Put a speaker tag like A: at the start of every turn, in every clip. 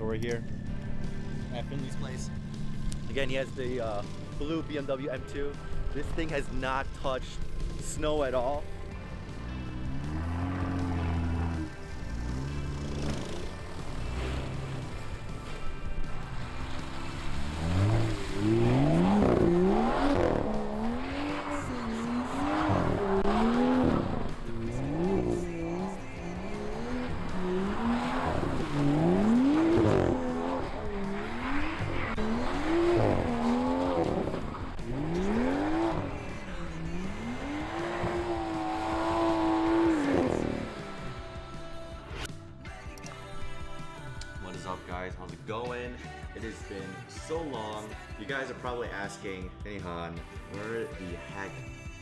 A: we're here at Finley's place. Again, he has the blue BMW M2. This thing has not touched snow at all. Up, guys, how's it going? It has been so long. You guys are probably asking, hey Han, where the heck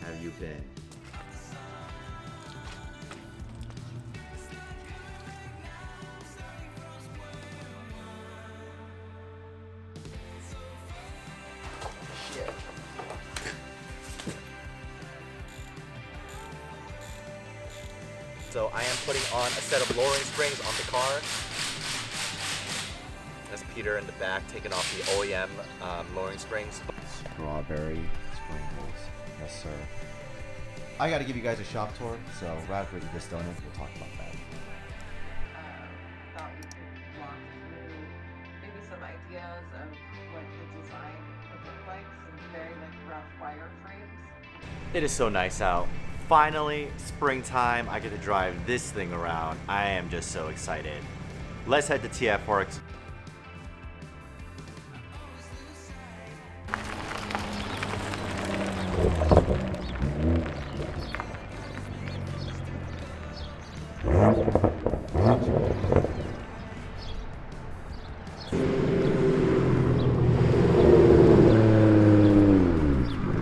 A: have you been? Shit. So I am putting on a set of lowering springs on the car. That's Peter in the back taking off the OEM lowering springs. Strawberry sprinkles, yes sir. I gotta give you guys a shop tour, so right after we eat this donut, we'll talk about that.
B: Thought we could walk through maybe some ideas of what the design would look like, some very rough wireframes.
A: It is so nice out. Finally, springtime, I get to drive this thing around. I am just so excited. Let's head to TF Works.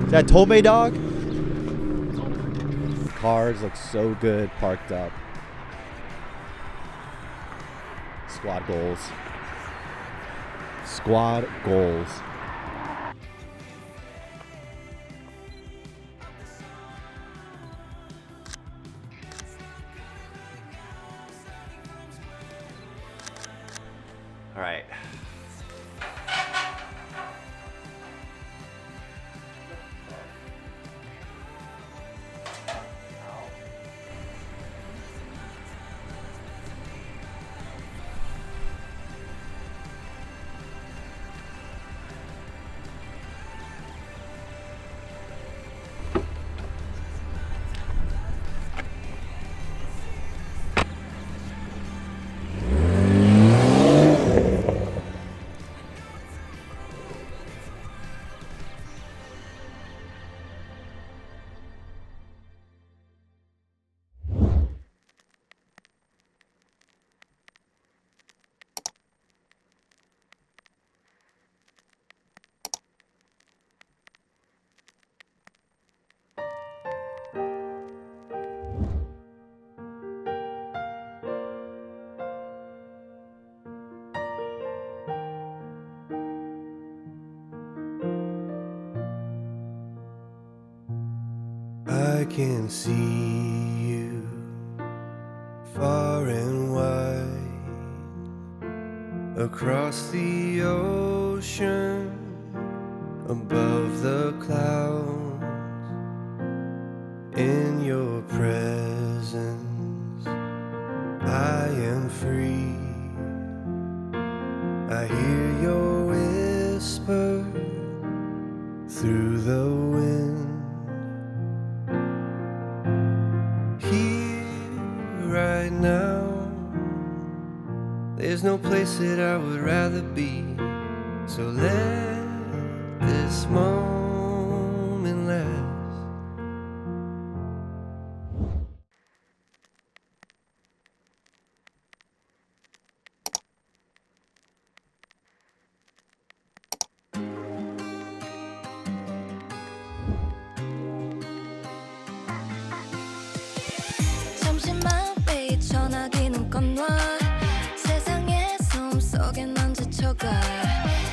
A: Is that Tomei dog? Cars look so good parked up. Squad goals. Squad goals. All right.
C: I can see you far and wide across the ocean, above the clouds. In your presence I am free. I hear your whisper through the wind. Right now, there's no place that I would rather be. So let this moment last.
D: 전화기는 꺼놔. 세상의 숨속에 넌 지쳐가.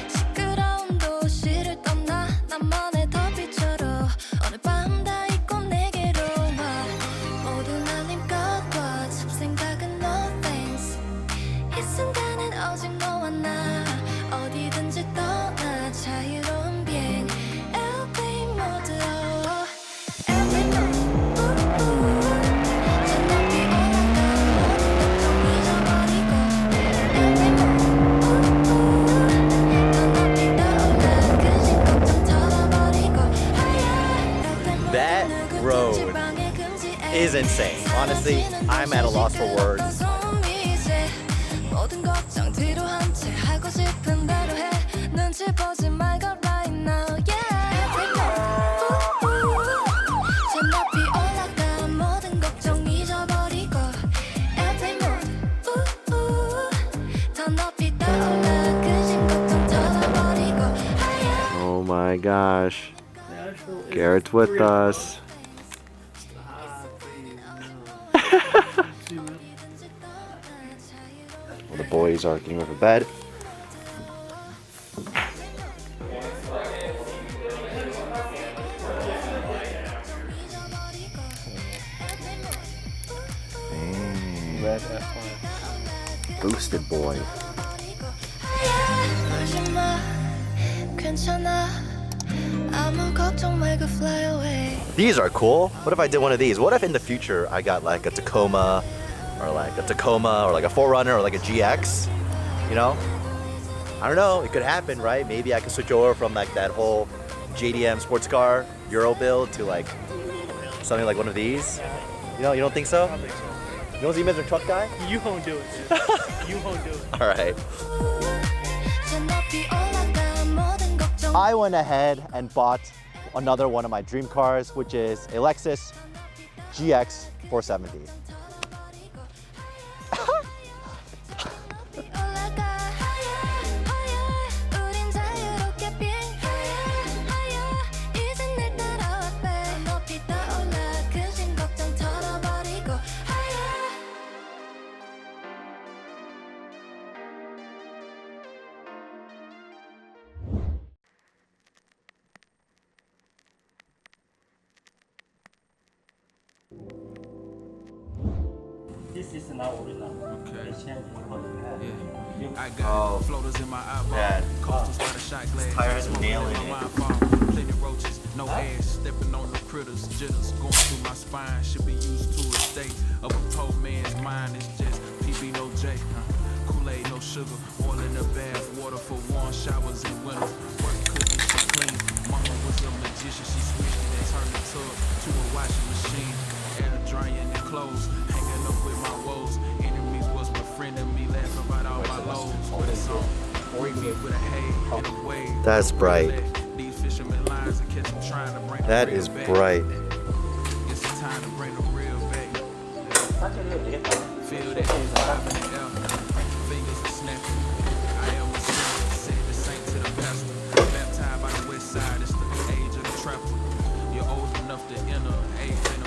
D: 시끄러운 도시를 떠나 나만의 더비처럼 오늘 밤 다 잊고 내게로 와. 모두 날린 것과 잡생각은 no thanks. 이 순간은 오직 너와 나.
A: is insane. Honestly, I'm at a loss for words.
D: 모든 걱정 뒤로 한 채 하고 싶은 대로 해 눈치 보지 말고 right now yeah every night 저 높이 올라가 모든 걱정 잊어버리고 every mood 더 높이 떠올라 근심 걱정 털어버리고
A: Oh my gosh. Garrett's with us. Well, the boys are getting ready for bed.
E: Red F1.
A: Boosted boy. These are cool. What if I did one of these? What if in the future I got like a Tacoma or like a 4Runner or like a GX? You know? I don't know. It could happen, right? Maybe I could switch over from like that whole JDM sports car Euro build to like something like one of these. You know? You don't think so?
E: I don't think so.
A: You don't see him as a truck guy?
E: You won't do it. You won't do it.
A: All right. I went ahead and bought another one of my dream cars, which is a Lexus GX 470.
E: This is now original.
F: Okay.
E: They changed what you had.
F: Yeah. I got floaters in my eyeball.
A: Dad.
F: Coasters by the shot glass.
A: Tire has a nail in it.
F: Plenty roaches, no ass, stepping on the critters, jitters going through my spine. Should be used to a state of a poor man's mind. It's just PB no J. Kool-Aid, no sugar, oil in the bath, water for warm showers in winter. Work cooking, she clean. Mama was a magician, she switched it and turned the tub to a washing machine. Air drying and clothes, hanging up with my woes. Enemies was my friend and me, laughing about all my lows. With a song, bring me with a hay and a wave.
A: That's bright.
F: These fishermen lines and catch them trying to bring
A: That
F: the real
A: is
F: back.
A: bright.
F: It's the time to bring the real back. Feel that vibe in the air. Fingers are snapping. I am a sinner, sent the saint to the pastor. Baptized by the west side, it's the age of the trapper. You're old enough to enter age.